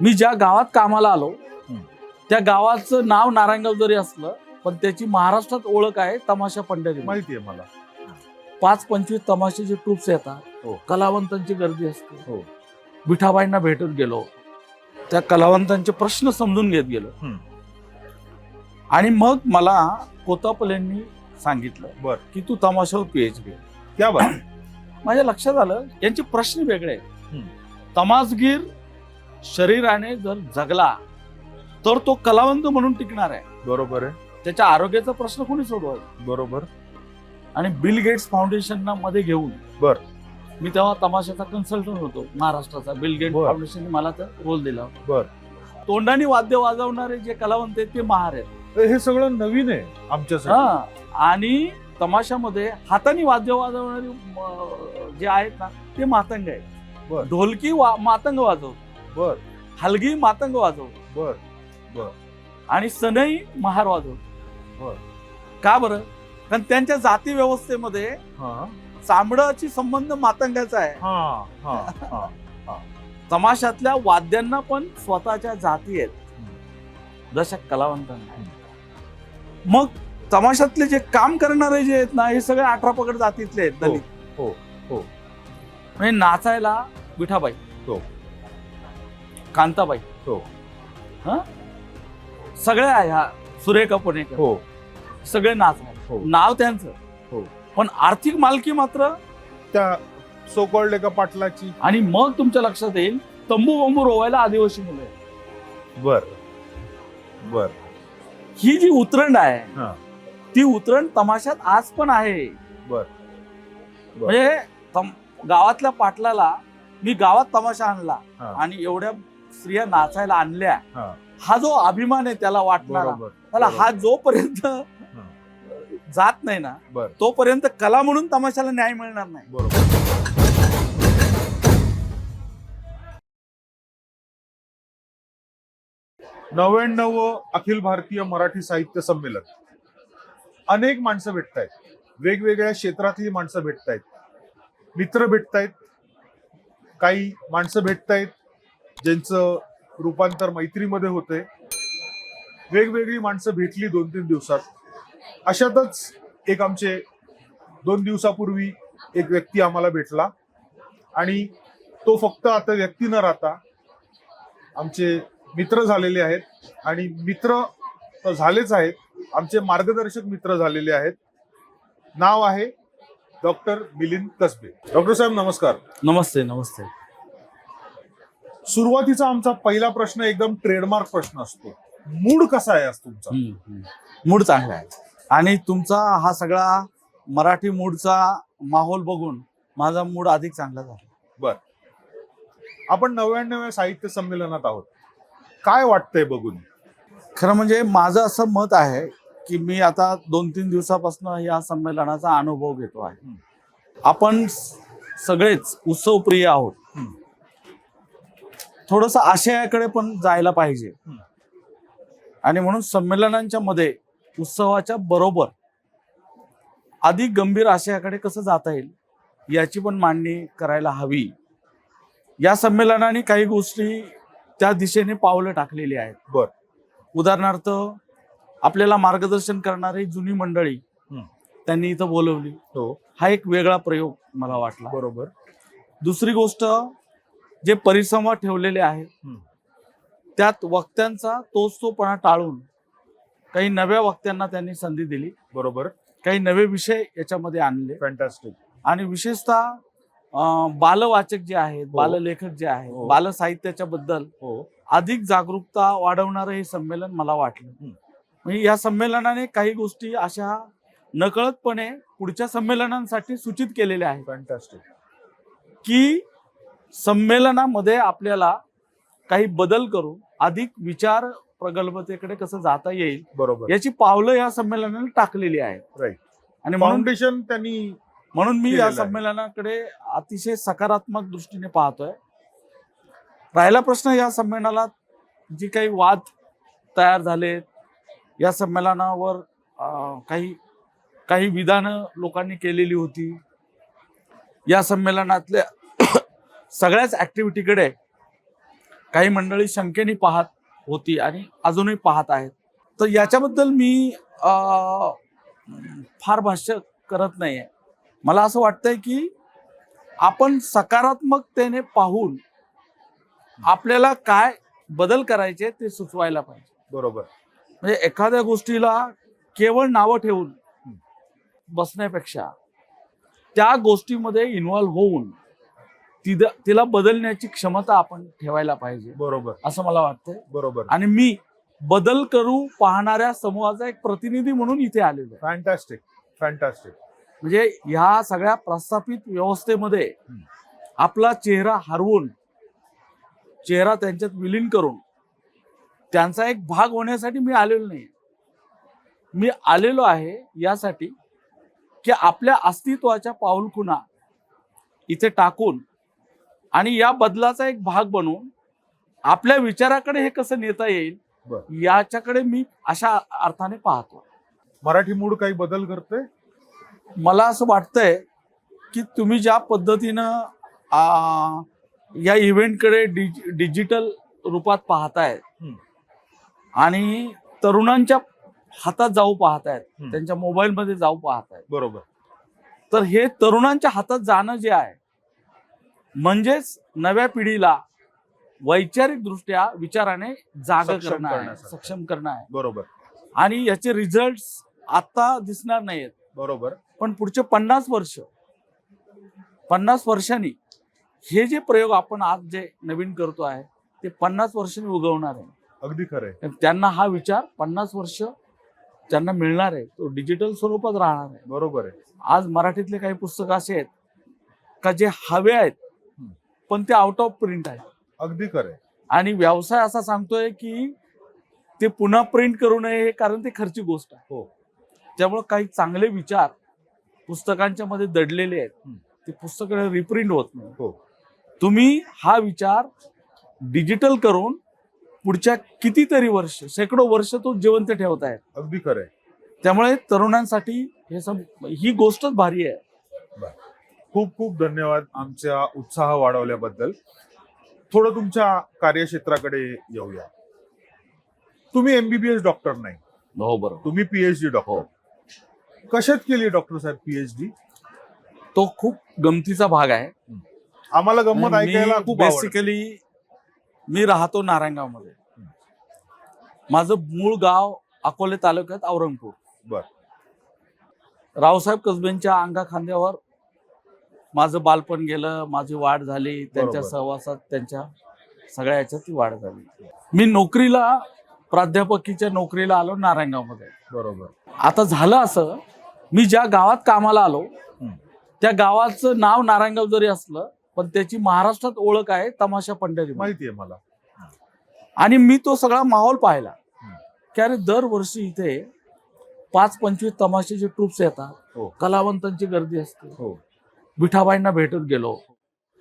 मी ज्या गावात कामाला आलो त्या गावाचं नाव नारायणगाव जरी असलं पण त्याची महाराष्ट्रात ओळख आहे तमाशा पंढरी. माहिती आहे मला. 5-25 तमाशाचे ट्रूप्स येतात. हो. कलावंतांची गर्दी असते. हो. विठाबाईंना भेटत गेलो, त्या कलावंतांचे प्रश्न समजून घेत गेलो. आणि मग मला कोतापलेंनी सांगितलं बर की तू तमाशावर PhD. क्या बात. माझ्या लक्षात आलं यांचे प्रश्न वेगळे आहेत. तमासगीर शरीराने जर जगला तर तो कलावंत म्हणून टिकणार आहे. बरोबर आहे. त्याच्या आरोग्याचा प्रश्न कोणी सोडवायचा. बरोबर. आणि बिल गेट्स फाउंडेशन मध्ये घेऊन बर मी तेव्हा तमाशाचा कन्सल्टंट होतो महाराष्ट्राचा. बिल गेट्स फाउंडेशनने मला तर रोल दिला. बर तोंडाने वाद्य वाजवणारे जे कलावंत आहेत ते महार आहेत. हे सगळं नवीन आहे आमच्यासाठी. आणि तमाशामध्ये हाताने वाद्य वाजवणारे जे आहेत ना ते मातंग आहेत. बर. ढोलकी मातंग वाजवतो. बर हलगी मातंग वाजवतो. बर बर आणि सनई महार वाजवतो. बर. का बरं? कारण त्यांच्या जाती व्यवस्थेमध्ये हा चामडाची संबंध मातंगाचा आहे. हा हा हा. तमाशातल्या वाद्यांना पण स्वतःच्या जाती आहेत जशा कलावंतांना. मग तमाशातले जे काम करणारे जे आहेत ना हे सगळे 18 पगड जातीतले आहेत. दलित. हो हो. म्हणजे नाचायला विठाबाई, हो. कांताबाई, हो. सगळ्या ह्या सुरेखा पुणेकर हो. सगळे नाचणार. हो. नाव त्यांचं. हो. पण आर्थिक मालकी मात्र त्या सो कॉल्ड एका पाटलाची. आणि मग तुमच्या लक्षात येईल तंबू बंबू रोवायला आदिवासी मुलं आहेत. बर बर. ही जी उतरंड आहे हा. ती उतरंड तमाशात आज पण आहे. बर. म्हणजे गावातल्या पाटलाला मी गावात तमाशा आणला हा. आणि एवढ्या स्त्रिया नाचायला आणल्या हा. हा जो अभिमान आहे त्याला वाटणारा बरोबर. त्याला हा जोपर्यंत जात नाही ना बर तोपर्यंत कला म्हणून तमाशाला न्याय मिळणार नाही. बरोबर. 99 अखिल भारतीय मराठी साहित्य संमेलन. अनेक माणसं भेटतायत, वेगवेगळ्या क्षेत्रातली माणसं भेटतायत, मित्र भेटतायत, काही माणसं भेटतायत ज्यांचं रूपांतर मैत्रीमध्ये होतंय. वेगवेगळी माणसं भेटली 2-3 दिवसात. अशातच एक आमचे 2 दिवसापूर्वी एक व्यक्ती आम्हाला भेटला आणि तो फक्त आता व्यक्ती न राहता आमचे मित्र झालेले आहेत आणि मित्र तर झालेच आहेत, आमचे मार्गदर्शक मित्र झालेले आहेत. नाव आहे डॉक्टर मिलिंद कसबे. डॉक्टर साहेब नमस्कार. नमस्ते. नमस्ते. सुरुवातीचा आमचा पहिला प्रश्न एकदम ट्रेडमार्क प्रश्न असतो. मूड कसा आहे आज तुमचा? मूड चांगला आहे आणि तुमचा हा सगळा मराठी मूडचा माहोल बघून माझा मूड अधिक चांगला झाला. बर. आपण 99व्या साहित्य संमेलनात आहोत. काय वाटतंय बघून? खरं म्हणजे माझं असं मत आहे की मी आता 2-3 दिवसापासून या संमेलनाचा अनुभव घेतो आहे. आपण सगळेच उत्सवप्रिय आहोत. थोडंसं आशयाकडे पण जायला पाहिजे आणि म्हणून संमेलनांच्या मध्ये उत्सवाच्या बरोबर अधिक गंभीर आशयाकडे कसं जाता येईल याची पण मांडणी करायला हवी. या संमेलनाने काही गोष्टी त्या दिशेने पावलं टाकलेली आहेत. बर. उदाहरणार्थ आपल्याला मार्गदर्शन करणारी जुनी मंडळी त्यांनी इथं बोलवली. हो. हा एक वेगळा प्रयोग मला वाटला. बरोबर. दुसरी गोष्ट जे परिसंवाद ठेवलेले आहेत त्यात वक्त्यांचा तोचतोपणा टाळून काही नव्या वक्त्यांना त्यांनी संधी दिली. बरोबर. काही नवे विषय याच्यामध्ये आणले. फॅन्टॅस्टिक. आणि विशेषतः बालवाचक जे आहेत, बाललेखक जे आहेत, बाल साहित्याच्या बद्दल अधिक जागरूकता वाढवणारं हे संमेलन मला वाटलं. म्हणजे या संमेलनाने काही गोष्टी अशा नकळतपणे पुढच्या संमेलनांसाठी सूचित केलेल्या आहेत. फॅन्टॅस्टिक. की संमेलनामध्ये आपल्याला काही बदल करून अधिक विचार प्रगल्भतेकडे कसं जाता येईल. बरोबर. याची पावलं या संमेलनाने टाकलेली आहेत. राईट. आणि फाउंडेशन त्यांनी म्हणून मी या संमेलनाकडे अतिशय सकारात्मक दृष्टीने पाहतोय. राहिला प्रश्न या संमेलनात जी काही वाद तयार झाले, या संमेलनावर काही विधानं लोकांनी केलेली होती. या संमेलनातल्या सगळ्याच ऍक्टिव्हिटीकडे काही मंडळी शंकेने पाहत होती आणि अजूनही पाहत आहेत. तर याच्याबद्दल मी फार भाष्य करत नाहीये. मला असं वाटतंय की आपण सकारात्मकतेने पाहून आपल्याला काय बदल करायचे ते सुचवायला पाहिजे. बरोबर. म्हणजे एखाद्या गोष्टीला केवळ नावं ठेवून बसण्यापेक्षा त्या गोष्टीमध्ये इन्व्हॉल्व्ह होऊन तिला बदलण्याची क्षमता आपण ठेवायला पाहिजे, बरोबर असं मला वाटतंय. बरोबर. आणि मी बदल करू पाहणाऱ्या समूहाचा एक प्रतिनिधी म्हणून इथे आलेलो आहे. Fantastic fantastic. म्हणजे ह्या सगळ्या प्रस्थापित व्यवस्थेमध्ये आपला चेहरा हरवून चेहरा त्यांच्यात विलीन करून त्यांचा एक भाग होण्यासाठी मी आलेलो नाही. मी आलेलो आहे यासाठी की आपल्या अस्तित्वाच्या पाऊलखुणा इथे टाकून आणि या बदलाचा एक भाग बनून आपल्या विचाराकडे हे कसं नेता येईल याच्याकडे मी अशा अर्थाने पाहतो. मराठी मूड काही बदल करते? मला असं वाटतंय की तुम्ही ज्या पद्धतीनं या इव्हेंटकडे डिजिटल रूपात पाहतायत आणि तरुणांच्या हातात जाऊ पाहतायत, त्यांच्या मोबाईलमध्ये जाऊ पाहतायत. बरोबर. तर हे तरुणांच्या हातात जाणं जे आहे म्हणजेच नव्या पिढीला वैचारिक दृष्ट्या विचाराने जाग करणं आहे, सक्षम करणं आहे. बरोबर. आणि याचे रिझल्ट आता दिसणार नाहीत. बरोबर. पण पुढचे 50 वर्षांनी हे जे प्रयोग आपण आज जे नवीन करतो आहे ते 50 वर्षांनी उगवणार आहे. अगदी खरंय. त्यांना हा विचार 50 वर्ष त्यांना मिळणार आहे, तो डिजिटल स्वरूपात राहणार आहे. बरोबर आहे. आज मराठीतले काही पुस्तकं असे आहेत का जे हवे आहेत पण ते आउट ऑफ प्रिंट आहेत. अगदी खरंय. आणि व्यवसाय असा सांगतोय की ते पुन्हा प्रिंट करू नये कारण ते खर्ची गोष्ट आहे. हो. त्यामुळे काही चांगले विचार पुस्तकांच्या मध्ये दडलेले आहेत, ते पुस्तकाने रिप्रिंट होत नाही. हो. तुम्ही हा विचार डिजिटल करून पुढच्या कितीतरी वर्ष, शेकडो वर्ष तो जिवंत ठेवतायत. अगदी खरंय. त्यामुळे तरुणांसाठी ही गोष्टच भारी आहे. खूप खूप धन्यवाद आमचा उत्साह वाढवल्याबद्दल. थोडं तुमच्या कार्यक्षेत्राकडे येऊया. तुम्ही MBBS डॉक्टर नाही. हो बरोबर. तुम्ही PhD डॉक्टर. कशात केली डॉक्टर साहेब PhD? तो खूप गमतीचा भाग आहे. आम्हाला गंमत ऐकायला खूप आवडते. बेसिकली मी राहतो नारायणगावमध्ये. माझं मूळ गाव अकोले तालुक्यात औरंगपूर. बर. रावसाहेब कसबेंच्या अंगा खांद्यावर माझं बालपण गेलं, माझी वाढ झाली, त्यांच्या सहवासात त्यांच्या सगळ्या याच्यात ती वाढ झाली. मी नोकरीला प्राध्यापकीच्या नोकरीला आलो नारायणगावमध्ये. बरोबर. आता झालं असं, मी ज्या गावात कामाला आलो त्या गावाचं नाव नारायणगाव जरी असलं पण त्याची महाराष्ट्रात ओळख आहे तमाशा पंढरी. माहिती आहे मला. आणि मी तो सगळा माहोल पाहिला की अरे दरवर्षी इथे 5-25 तमाशाचे ट्रूप्स येतात, कलावंतांची गर्दी असते. विठाबाईंना भेटत गेलो,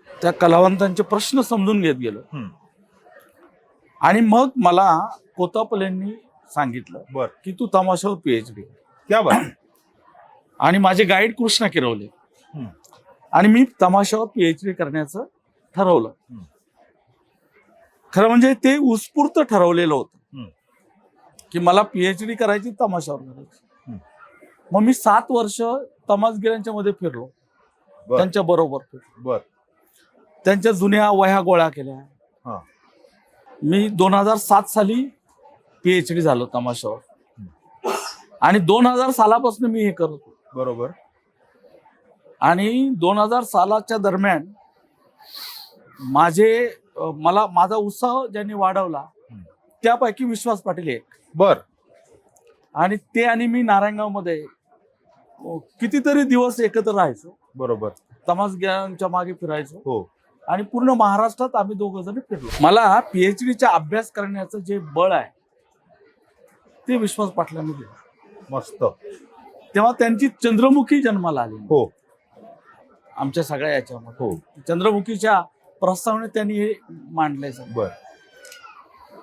त्या कलावंतांचे प्रश्न समजून घेत गेलो. आणि मग मला कोतापलेंनी सांगितलं की तू तमाशावर PhD. क्या बात. आणि माझे गाईड कृष्णा किरवले आणि मी तमाशावर PhD करण्याचं ठरवलं. खरं म्हणजे ते उत्स्फूर्त ठरवलेलं होतं की मला PhD करायची, तमाशावर करायची. मग मी 7 वर्ष तमासगिरांच्या मध्ये फिरलो, त्यांच्या बरोबर फिरलो, त्यांच्या जुन्या वह्या गोळा केल्या. मी 2007 साली PhD झालो तमाशावर आणि 2000 सालापासून मी हे करत होतो. बरोबर. आणि 2000 सालाच्या दरम्यान माझा उत्साह ज्यांनी वाढवला त्यापैकी विश्वास पाटील एक. बर. आणि ते आणि मी नारायणगावमध्ये कितीतरी दिवस एकत्र राहायचो. बरोबर. तमासगिरांच्या मागे फिरायचो. हो. आणि पूर्ण महाराष्ट्रात आम्ही दोघं जण फिरलो. मला PhDचा अभ्यास करण्याचं जे बळ आहे ते विश्वास पाटलांनी दिलं. मस्त. तेव्हा त्यांची चंद्रमुखी जन्माला आली. हो. आमच्या सगळ्या याच्यामध्ये चंद्रमुखीच्या प्रस्तावने त्यांनी हे मांडलंय. बर.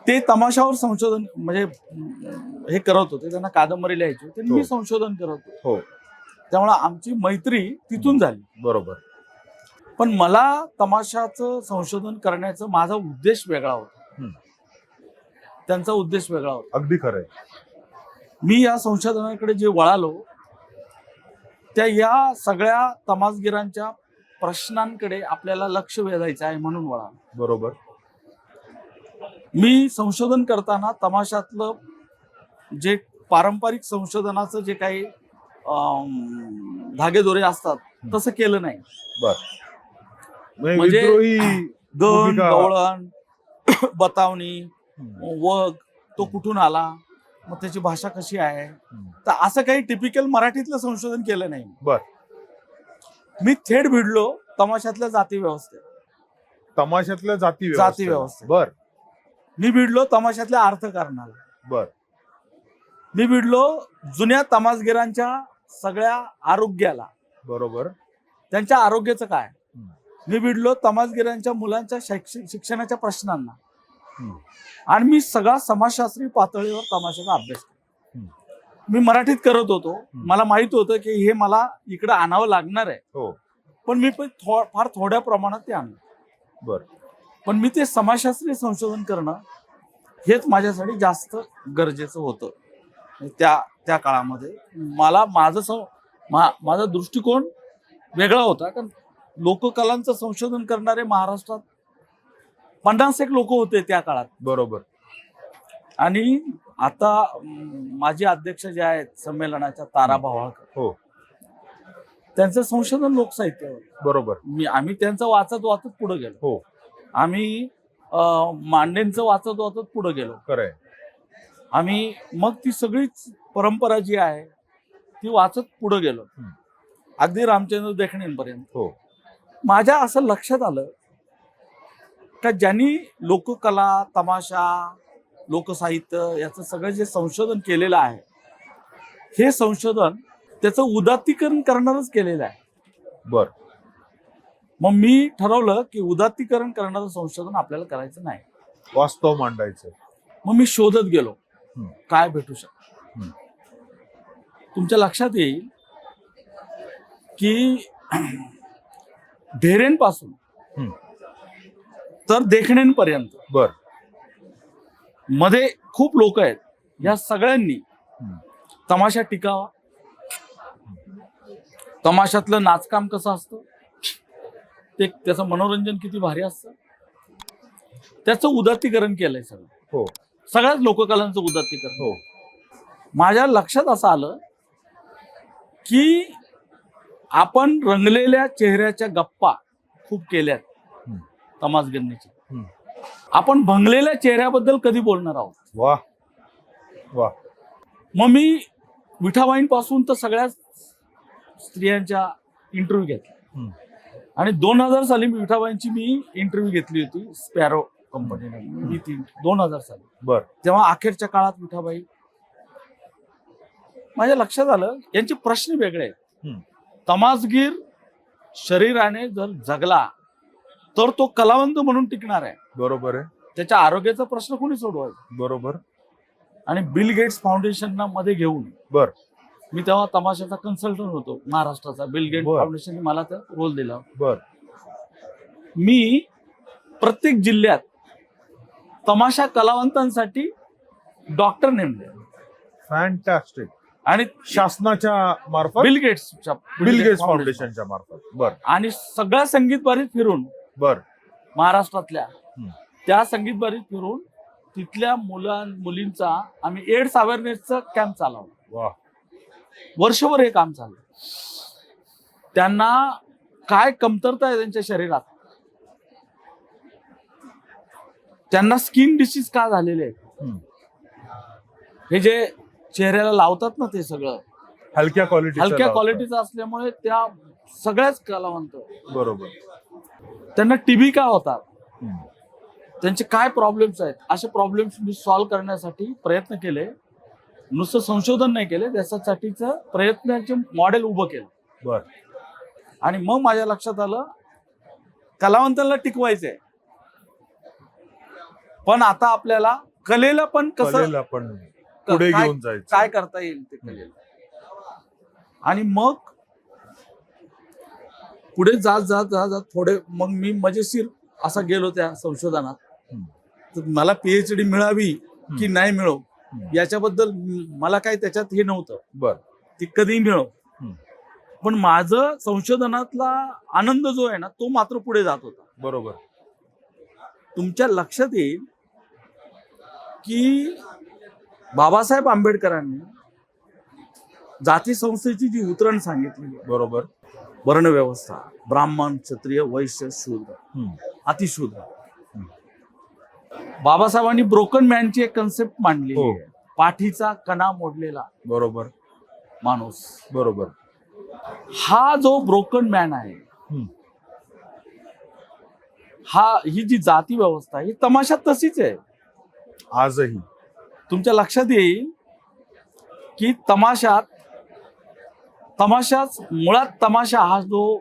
ते तमाशावर संशोधन म्हणजे हे करत होते, त्यांना कादंबरी लिहायची होती, मी संशोधन करत होतो. त्यामुळे आमची मैत्री तिथून झाली. बरोबर. पण मला तमाशाचं संशोधन करण्याचा माझा उद्देश वेगळा होता. त्यांचा उद्देश वेगळा होता. अगदी खरंय. मी या संशोधनाकडे जे वळालो त्या या सगळ्या तमासगीरांच्या प्रश्नांकडे आपल्याला लक्ष वेधायचं आहे म्हणून वळालो. बरोबर. मी संशोधन करताना तमाशातलं जे पारंपरिक संशोधनाचं जे काही धागेदोरे असतात तसं केलं नाही. बर. म्हणजे विद्रोही गण, भूमिका. गवळण, बतावणी, वग तो कुठून आला, मग त्याची भाषा कशी आहे, तर असं काही टिपिकल मराठीतलं संशोधन केलं नाही. बर. मी थेट भिडलो तमाशातल्या जाती व्यवस्थेत. तमाशातल्या जाती व्यवस्थेत. बर. मी भिडलो तमाशातल्या अर्थकारणाला. बर. मी भिडलो जुन्या तमासगिरांच्या सगळ्या आरोग्याला. बरोबर. त्यांच्या आरोग्याचं काय. मी भिडलो तमासगिरांच्या मुलांच्या शिक्षणाच्या प्रश्नांना. आणि मी सगळा समाजशास्त्रीय पातळीवर तमाशाचा अभ्यास केला. मी मराठीत करत होतो. मला माहित होतं की हे मला इकडे आणावं लागणार आहे. हो. पण मी फार थोड्या प्रमाणात ते आणलं. बर. पण मी ते समाजशास्त्रीय संशोधन करणं हेच माझ्यासाठी जास्त गरजेचं होतं. त्या काळामध्ये मला माझा दृष्टिकोन वेगळा होता. कारण लोककलांचं संशोधन करणारे महाराष्ट्रात 50 एक लोक होते त्या काळात. बरोबर. आणि आता माझे अध्यक्ष जे आहेत संमेलनाच्या तारा भावाळकर, हो, त्यांचं संशोधन लोकसाहित्यावर. बरोबर. आम्ही त्यांचं वाचत पुढे गेलो. हो. आम्ही मांडेंचं वाचत पुढे गेलो. खरंय. आम्ही मग ती सगळीच परंपरा जी आहे ती वाचत पुढे गेलो, अगदी रामचंद्र देखणेंपर्यंत. हो. माझ्या असं लक्षात आलं का ज्यांनी लोककला, तमाशा, लोकसाहित्य याचं सगळं जे संशोधन केलेलं आहे, हे संशोधन त्याचं उदात्तीकरण करणारच केलेलं आहे. बर. मग मी ठरवलं की उदात्तीकरण करणारं संशोधन आपल्याला करायचं नाही, वास्तव मांडायचं. मग मी शोधत गेलो काय भेटू शकतं. तुमच्या लक्षात येईल की ढेरेंपासून तर देखणेंपर्यंत बर मध्ये खूप लोक आहेत. या सगळ्यांनी तमाशा टिकावा, तमाशातलं नाचकाम कसं असतं, त्याचं मनोरंजन किती भारी असतं, त्याचं उदात्तीकरण केलंय सगळं. हो. सगळ्याच लोककलांचं उदात्तीकरण. हो. माझ्या लक्षात असं आलं की आपण रंगलेल्या चेहऱ्याच्या गप्पा खूप केल्यात तमासगिरणीच्या. आपण भंगलेल्या चेहऱ्याबद्दल कधी बोलणार आहोत. वा वा. मग मी विठाबाईंपासून तर सगळ्याच स्त्रियांच्या इंटरव्ह्यू घेतला. आणि 2000 साली विठाबाईंची मी इंटरव्ह्यू घेतली होती स्पॅरो कंपनीने. मी ती 2000 साली. बर. तेव्हा अखेरच्या काळात विठाबाई, माझ्या लक्षात आलं यांचे प्रश्न वेगळे आहेत. तमासगीर शरीराने जर जगला तर तो कलावंत म्हणून टिकणार आहे. बरोबर आहे. त्याच्या आरोग्याचा प्रश्न कोणी सोडवायचा. बरोबर. आणि बिल गेट्स फाउंडेशन मध्ये घेऊन, बर, मी तेव्हा तमाशाचा कन्सल्टंट होतो महाराष्ट्राचा. बिल गेट्स फाउंडेशनने मला त्या रोल दिला. बर. मी प्रत्येक जिल्ह्यात तमाशा कलावंतांसाठी डॉक्टर नेमले. फॅन्टॅस्टिक. आणि शासनाच्या मार्फत, बिल गेट्स फाउंडेशनच्या मार्फत. बर. आणि सगळ्या संगीत बारीत फिरून, बर, महाराष्ट्रातल्या त्या संगीत बारीत फिरून तिथल्या मुलींचा आम्ही एड्स अवेअरनेसचा कॅम्प चालवला. वा. वर्षभर हे काम चाललं. त्यांना काय कमतरता आहे त्यांच्या शरीरात, त्यांना स्किन डिसीज का झालेले आहेत, हे जे चेहऱ्याला लावतात ना, ते सगळं हलक्या क्वालिटीचं असल्यामुळे त्या सगळ्याच कलावंत. बरोबर. त्यांना टीबी का होतात, त्यांचे काय प्रॉब्लेम्स आहेत, असे प्रॉब्लेम्स मी सॉल्व्ह करण्यासाठी प्रयत्न केले. नुसतं संशोधन नाही केले, त्याच्यासाठीच प्रयत्नाचे मॉडेल उभं केलं. बर. आणि मग माझ्या लक्षात आलं कलावंतांना टिकवायचंय, पण आता आपल्याला कलेला पण कसं पुढे घेऊन जायचं, काय करता येईल ते कलेला. आणि मग पुढे जात थोडे मग मी मजेशीर असा गेलो त्या संशोधनात. तर मला PhD मिळावी की नाही मिळो याच्याबद्दल मला काही त्याच्यात हे नव्हतं, बर ती कधी मिळो. हम्म. पण माझं संशोधनातला आनंद जो आहे ना तो मात्र पुढे जात होता. बरोबर. तुमच्या लक्षात येईल की बाबासाहेब आंबेडकरांनी जाती संस्थेची जी उतरण सांगितली, बरोबर. वर्णव्यवस्था, ब्राह्मण, क्षत्रिय, वैश्य, शूद्र, अतिशूद्र, बाबासाहेबांनी ब्रोकन मॅनची एक कन्सेप्ट मांडली हो. आहे. पाठीचा कणा मोडलेला बरोबर. माणूस. बरोबर. हा जो ब्रोकन मॅन आहे, ही जी जाती व्यवस्था ही तमाशात तशीच आहे आजही. तुमच्या लक्षात येईल की मुळात तमाशा हा जो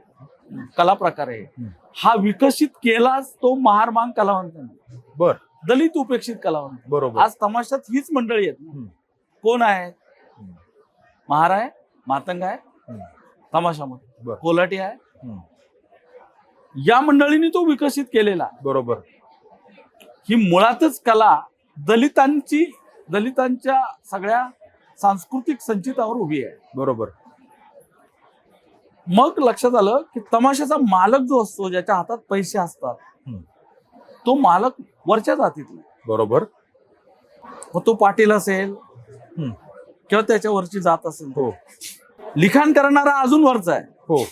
कला प्रकार आहे हा विकसित केलाच तो महारमांग कलावंतांनी, बर. दलित उपेक्षित कलावंत. बरोबर. आज तमाशात हीच मंडळी आहेत ना. कोण आहे? महार आहे, मातंग आहे तमाशामध्ये, बर. कोलाटी आहे, या मंडळींनी तो विकसित केलेला. बरोबर. ही मुळातच कला दलितांच्या सगळ्या सांस्कृतिक संचितावर उभी आहे. बरोबर. मग लक्षात आलं की तमाशाचा मालक जो असतो, ज्याच्या हातात पैसे असतात, तो मालक वरच्या जातीतला. बरोबर. मग तो पाटील असेल किंवा त्याच्यावरची जात असेल. हो. लिखाण करणारा अजून वरचा आहे. हो.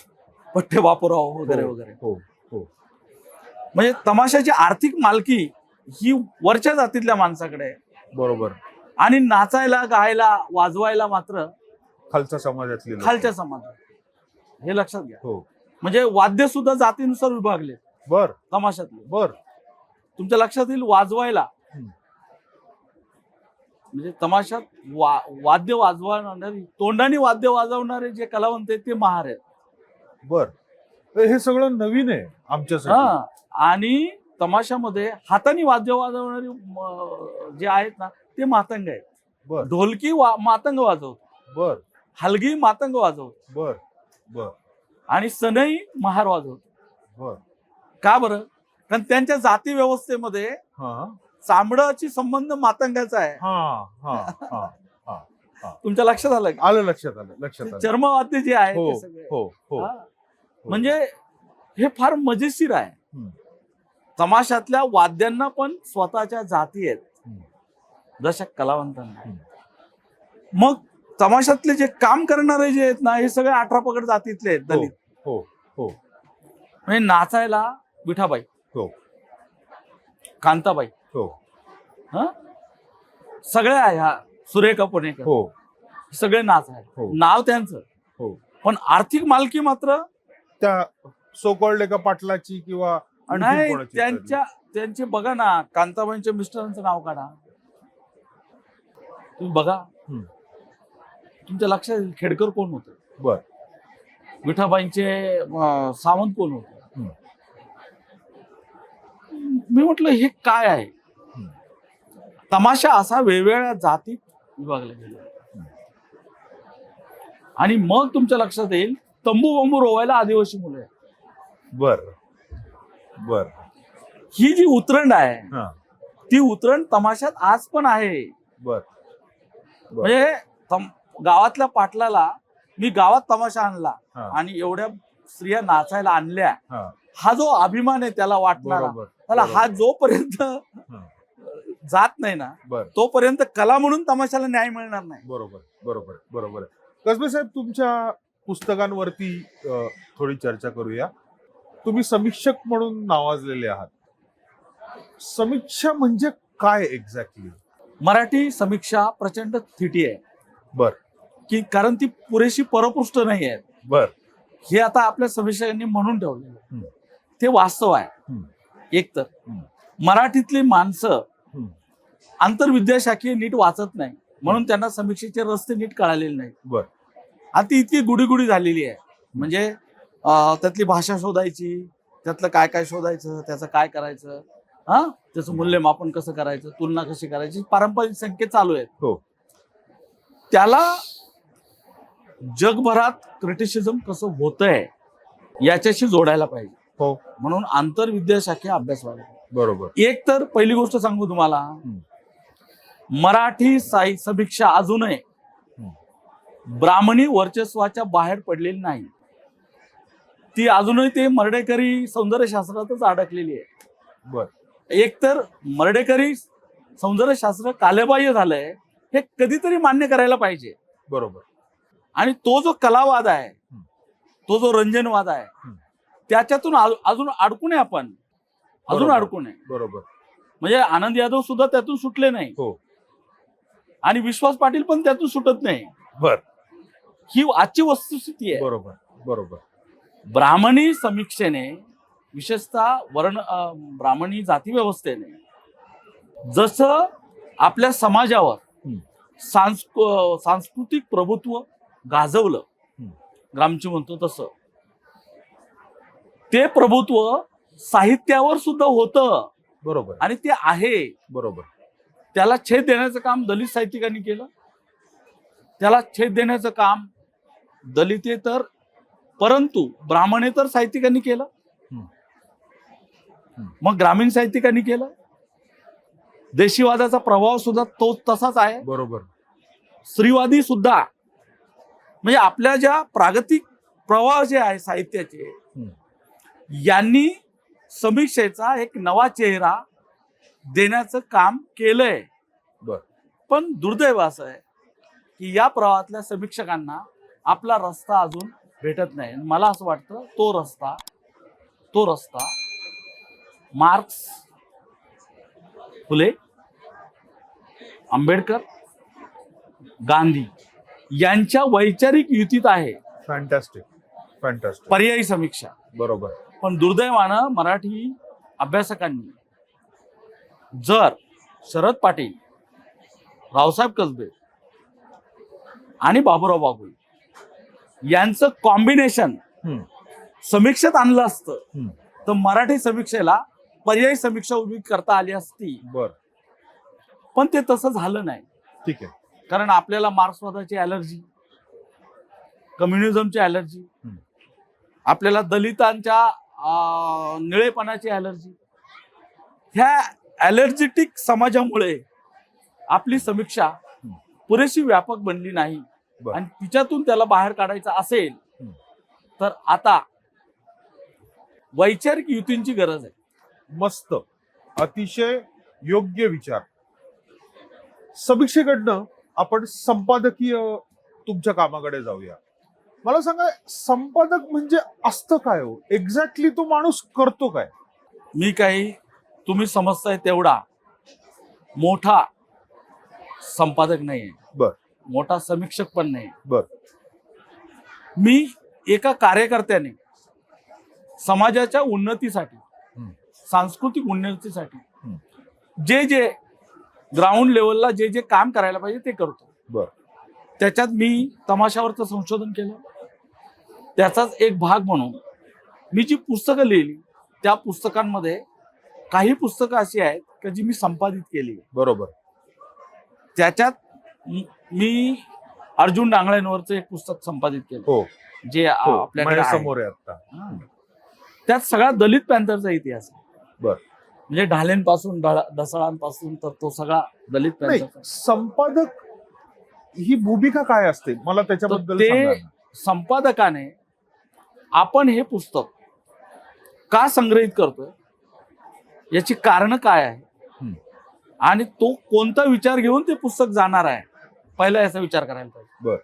पठ्ठे बापूराव वगैरे वगैरे. हो. हो. म्हणजे तमाशाची आर्थिक मालकी ही वरच्या जातीतल्या माणसाकडे आहे. बरोबर. आणि नाचायला, गायला, वाजवायला मात्र खालच्या समाजातली लोकं. खालच्या समाज. हे लक्षात घ्या. हो. म्हणजे वाद्य सुद्धा जातीनुसार विभागले बर. तमाशातले. बर. तुमच्या लक्षात येईल वाजवायला, म्हणजे तमाशात वाद्य वाजवणारे, तोंडाने वाद्य वाजवणारे जे कलावंत आहेत ते महार आहेत. बर. हे सगळं नवीन आहे आमच्यासाठी. आणि तमाशामध्ये हाताने वाद्य वाजवणारे जे आहेत ना ते मातंग आहेत. बर. ढोलकी मातंग वाजवतो, बर. हलगी मातंग वाजवतो, बर. बर. आणि सनई महार वाजवतो. बर. का बरं? कारण त्यांच्या जाती व्यवस्थेमध्ये चामडाची संबंध मातंगाचा आहे. तुमच्या लक्षात आलं का? आलं लक्षात आलं. चर्मवाद्य जे आहे हो. ते सगळे. हो. हो. म्हणजे हे फार मजेशीर आहे. तमाशातल्या वाद्यांना पण स्वतःच्या जाती आहेत, जशा कलावंतांना. मग तमाशातले जे काम करणारे जे आहेत ना हे सगळे 18 पगड जातीतले आहेत, दलित. हो. हो. म्हणजे नाचायला विठाबाई, हो. कांताबाई, हो. सगळ्या ह्या सुरेखा पुणेकर, हो. सगळे नाच आहेत. हो. नाव त्यांचं. हो. पण आर्थिक मालकी मात्र त्या सोकॉल्ड एका पाटलाची किंवा आणखी नाही. कोणाची तरी. त्यांचे बघा ना, कांताबाईंच्या मिस्टरांचं नाव काढा, तुम्ही बघा. तुमच्या लक्षात येईल खेडकर कोण होते, बर. विठाबाईंचे सावंत कोण होते. मी म्हटलं हे काय आहे? तमाशा असा वेगवेगळ्या जातीत विभागला गेला. आणि मग तुमच्या लक्षात येईल तंबू बंबू रोवायला आदिवासी मुलं आहेत. बर. बर. ही जी उतरण आहे हा. ती उतरण तमाशात आज पण आहे. बर. म्हणजे गावातल्या पाटलाला मी गावात तमाशा आणला आणि एवढ्या स्त्रिया नाचायला आणल्या, हा जो अभिमान आहे त्याला वाटणारा, त्याला हा जोपर्यंत जात नाही ना तोपर्यंत कला म्हणून तमाशाला न्याय मिळणार नाही. बरोबर. बरोबर. बरोबर. कसबे साहेब, तुमच्या पुस्तकांवरती थोडी चर्चा करूया. तुम्ही समीक्षक म्हणून नावाजलेले आहात. समीक्षा म्हणजे काय एक्झॅक्टली? मराठी समीक्षा प्रचंड थिटी आहे. बर. की कारण ती पुरेशी परपृष्ठ नाही आहे. बर. हे आता आपल्या समीक्षकांनी म्हणून ठेवलेलं ते वास्तव आहे. एक तर मराठीतली माणसं आंतरविद्याशाखीय नीट वाचत नाही, म्हणून त्यांना समीक्षेचे रस्ते नीट कळालेले नाहीत. बर. आणि ती इतकी गुढीगुढी झालेली आहे. म्हणजे त्यातली भाषा शोधायची, त्यातलं काय काय शोधायचं, त्याचं काय करायचं, त्याचं मूल्यमापन कसं करायचं, तुलना कशी करायची, पारंपरिक संकेत चालू आहेत. हो. त्याला जगभरात क्रिटिसिझम कसं होतंय याच्याशी जोडायला पाहिजे. हो. म्हणून आंतरविद्याशाखीय अभ्यास व्हायला. बरोबर. एक तर पहिली गोष्ट सांगू तुम्हाला, मराठी समीक्षा अजूनही ब्राह्मणी वर्चस्वाच्या बाहेर पडलेली नाही. ती अजूनही ते मर्ढेकरी सौंदर्यशास्त्रातच अडकलेली आहे. बर. एकतर मर्ढेकरी सौंदर्यशास्त्र कालबाह्य झालंय हे कधीतरी मान्य करायला पाहिजे. बरोबर. आणि तो जो कलावाद आहे, तो जो रंजनवाद आहे, त्याच्यातून अजून अडकू नये आपण, अजून बरोबर. अडकू नये. बरोबर. म्हणजे आनंद यादव सुद्धा त्यातून सुटले नाही हो. आणि विश्वास पाटील पण त्यातून सुटत नाही. बर. ही आजची वस्तुस्थिती आहे. बरोबर. बरोबर. ब्राह्मणी समीक्षेने, विशेषतः ब्राह्मणी जाती व्यवस्थेने जसं आपल्या समाजावर सांस्कृतिक प्रभुत्व गाजवलं, ग्रामची म्हणतो तसं, ते प्रभुत्व साहित्यावर सुद्धा होतं. बरोबर. आणि ते आहे. बरोबर. त्याला छेद देण्याचं काम दलित साहित्यिकांनी केलं. त्याला छेद देण्याचं काम दलितेतर परंतु ब्राह्मणेतर साहित्यिकांनी केलं. मग ग्रामीण साहित्यिकांनी केलं. देशीवादाचा प्रभाव सुद्धा तो तसाच आहे. बरोबर. स्त्रीवादी सुद्धा. म्हणजे आपल्या ज्या प्रागतिक प्रवाह जे आहे साहित्याचे, यांनी समीक्षेचा एक नवा चेहरा देण्याचं काम केलंय. बर. पण दुर्दैव असं आहे की या प्रवाहातल्या समीक्षकांना आपला रस्ता अजून भेटत नाही. मला असं वाटतं तो रस्ता मार्क्स, फुले, आंबेडकर, गांधी यांच्या वैचारिक युतीत आहे. फॅन्टॅस्टिक. फॅन्टॅस्टिक. पर्यायी समीक्षा. बरोबर. पण दुर्दैवानं मराठी अभ्यासकांनी जर शरद पाटील, रावसाहेब कसबे आणि बाबूराव बागुल यांचं कॉम्बिनेशन समीक्षेत आणलं असतं तर मराठी समीक्षेला पर्यायी समीक्षा उभी करता आली असती. बर. पण ते तसं झालं नाही. ठीक आहे. कारण आपल्याला मार्क्सवादाची ॲलर्जी, कम्युनिझमची ॲलर्जी, आपल्याला दलितांच्या निळेपणाची ॲलर्जी, ह्या ॲलर्जेटिक समाजामुळे आपली समीक्षा पुरेशी व्यापक बनली नाही. आणि तिच्यातून त्याला बाहेर काढायचं असेल तर आता वैचारिक युतींची गरज आहे. मस्त. अतिशय योग्य विचार. समीक्षेकडनं आपण संपादकीय तुमच्या कामाकडे जाऊया. मला सांगा, संपादक म्हणजे असतं काय हो? एक्झॅक्टली तो माणूस करतो काय? मी काही तुम्ही समजताय तेवढा मोठा संपादक नाहीये. बर. मोठा समीक्षक पण नाही. बर. मी एका कार्यकर्त्याने समाजाच्या उन्नतीसाठी, सांस्कृतिक उन्नतीसाठी जे जे ग्राउंड लेवलला जे जे काम करायला पाहिजे ते करतो. बर. त्याच्यात मी तमाशावरचं संशोधन केलं. त्याचाच एक भाग म्हणून मी जी पुस्तकं लिहिली त्या पुस्तकांमध्ये काही पुस्तकं अशी आहेत की जी मी संपादित केली. बरोबर. त्याच्यात मी अर्जुन डांगळेंवरचं एक पुस्तक संपादित केलं. हो. जे आपल्याकडे समोर आहे आता. त्यात सगळा दलित पॅंथरचा इतिहास आहे. बर. म्हणजे ढालेंपासून ढसाळांपासून तर तो सगळा दलित पॅंथरचा. संपादक ही भूमिका काय असते मला त्याच्याबद्दल सांगा. संपादकाने आपण हे पुस्तक का संग्रहित करतोय याची कारण काय आहे आणि तो कोणता विचार घेऊन ते पुस्तक जाणार आहे, पहिला याचा विचार करायला पाहिजे. बर.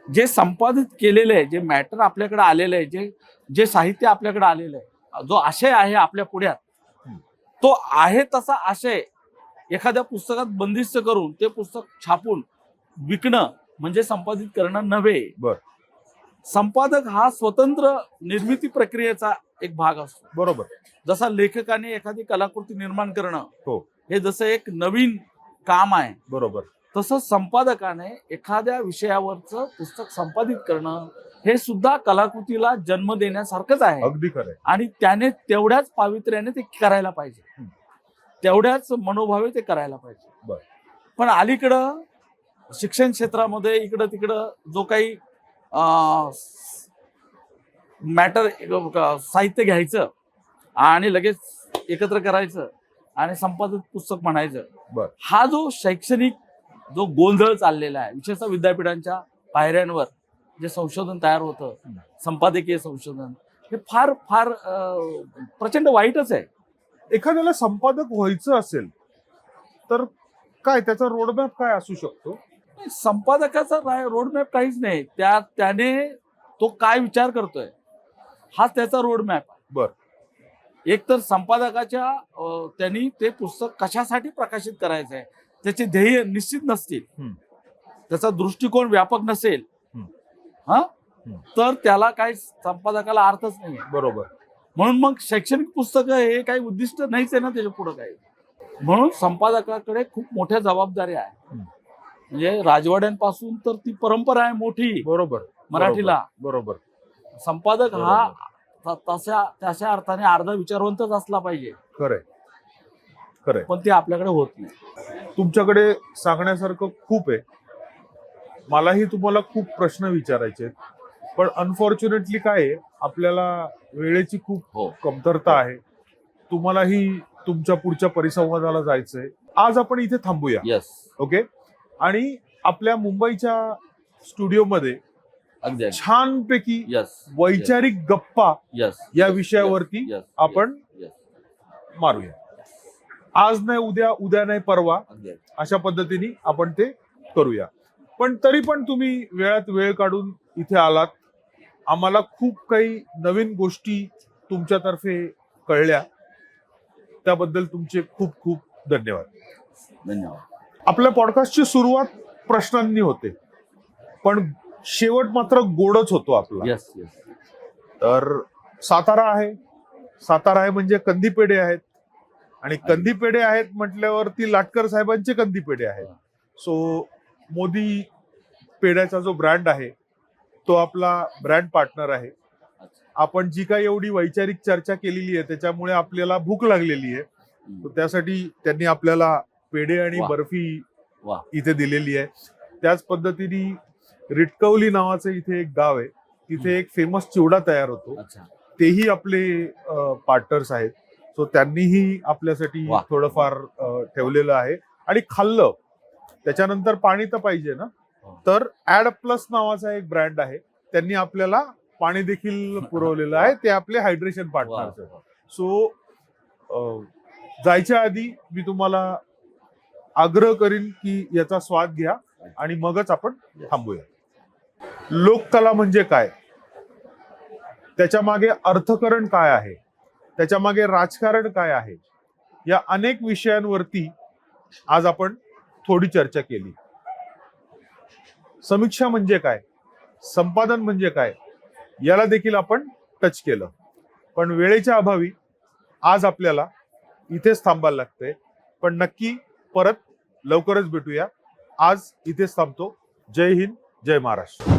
जे संपादित केलेलं आहे, जे मॅटर आपल्याकडे आलेलं आहे, जे साहित्य आपल्याकडे आलेलं आहे, जो आशय आहे आपल्या पुढ्यात, तो आहे तसा आशय एखाद्या पुस्तकात बंदिस्त करून ते पुस्तक छापून विकणं म्हणजे संपादित करणं नव्हे. बर. संपादक हा स्वतंत्र निर्मिती प्रक्रियेचा एक भाग असतो. बरोबर. जसा लेखकाने एखादी कलाकृती निर्माण करणं हो हे जसं एक नवीन काम आहे, बरोबर, तसं संपादकाने एखाद्या विषयावरचं पुस्तक संपादित करणं हे सुद्धा कलाकृतीला जन्म देण्यासारखंच आहे. अगदी खरं. आणि त्याने तेवढ्याच पावित्र्याने ते करायला पाहिजे, तेवढ्याच मनोभावे ते करायला पाहिजे. पण अलीकडं शिक्षण क्षेत्रामध्ये इकडं तिकडं जो काही मॅटर साहित्य घ्यायचं आणि लगेच एकत्र करायचं आणि संपादित पुस्तक म्हणायचं. बर. हा जो शैक्षणिक जो गोंधळ चाललेला आहे, विशेषतः विद्यापीठांच्या पायऱ्यांवर जे संशोधन तयार होतं, संपादकीय संशोधन, हे फार फार प्रचंड वाईटच आहे. एखाद्याला संपादक व्हायचं असेल तर काय त्याचा रोडमॅप काय असू शकतो? संपादकाचा रोडमॅप काहीच नाही. त्याने तो काय विचार करतोय हाच त्याचा रोडमॅप आहे. बर. एक तर संपादकाच्या त्यांनी ते पुस्तक कशासाठी प्रकाशित करायचं आहे त्याचे ध्येय निश्चित नसतील, त्याचा दृष्टिकोन व्यापक नसेल, हा, तर त्याला काही संपादकाला अर्थच नाही. बरोबर. म्हणून मग शैक्षणिक पुस्तकं हे काही उद्दिष्ट नाहीच आहे ना त्याच्या पुढे काही. म्हणून संपादकाकडे खूप मोठ्या जबाबदाऱ्या आहे. म्हणजे राजवाड्यांपासून तर ती परंपरा आहे मोठी. बरोबर. मराठीला बरोबर. संपादक हा तशा अर्थाने अर्धा विचारवंतच असला पाहिजे. खरंय, खरंय. पण ते आपल्याकडे होत नाही. तुमच्याकडे सांगण्यासारखं खूप आहे. मलाही तुम्हाला खूप प्रश्न विचारायचे आहेत, पण अनफॉर्च्युनेटली काय आहे, आपल्याला वेळेची खूप कमतरता आहे. तुम्हालाही तुमच्या पुढच्या परिसंवादाला जायचंय. आज आपण इथे थांबूया. यस. ओके. आणि आपल्या मुंबईच्या स्टुडिओमध्ये अगदी छानपैकी यस वैचारिक गप्पा यस या विषयावरती यस आपण मारूया. आज नाही उद्या, उद्या नाही परवा, अशा पद्धतीने आपण ते करूया. पण तरी पण तुम्ही वेळात वेळ काढून इथे आलात. आम्हाला खूप काही नवीन गोष्टी तुमच्यातर्फे कळल्या, त्याबद्दल तुमचे खूप खूप धन्यवाद. धन्यवाद. आपल्या पॉडकास्टची सुरुवात प्रश्नांनी होते, पण शेवट मात्र गोडच होतो आपला. Yes yes. तर सातारा आहे म्हणजे कंदी पेढे आहेत, आणि कंदी पेढे आहेत म्हटल्यावरती लाटकर साहेबांचे कंदी पेढे आहेत. सो मोदी पेढ्याचा जो ब्रँड आहे तो आपला ब्रँड पार्टनर आहे. आपण जी काही एवढी वैचारिक चर्चा केलेली आहे त्याच्यामुळे आपल्याला भूक लागलेली आहे, तर त्यासाठी त्यांनी आपल्याला पेढे आणि बर्फी इथे दिलेली आहे. त्याच पद्धतीने रिटकवली नावाचं इथे एक गाव आहे, तिथे एक फेमस चिवडा तयार होतो, तेही आपले पार्टनर्स आहेत. सो त्यांनीही आपल्यासाठी थोडंफार ठेवलेलं आहे. आणि खाल्लं त्याच्यानंतर पाणी तर पाहिजे ना, तर ऍड प्लस नावाचा एक ब्रँड आहे, त्यांनी आपल्याला पाणी देखील पुरवलेलं आहे. ते आपले हायड्रेशन पार्टनर्स आहेत. सो जायच्या आधी मी तुम्हाला आग्रह करीन की याचा स्वाद घ्या आणि मगच आपण थांबूया. लोककला म्हणजे काय, त्याच्या मागे अर्थकारण काय आहे, त्याच्या मागे राजकारण काय आहे, या अनेक विषयांवरती आज आपण थोडी चर्चा केली. समीक्षा म्हणजे काय, संपादन म्हणजे काय, याला देखील आपण टच केलं. पण वेळेच्या अभावी आज आपल्याला इथेच थांबायला लागतंय. पण नक्की परत लवकरच भेटूया. आज इथेच थांबतो. जय हिंद, जय महाराष्ट्र.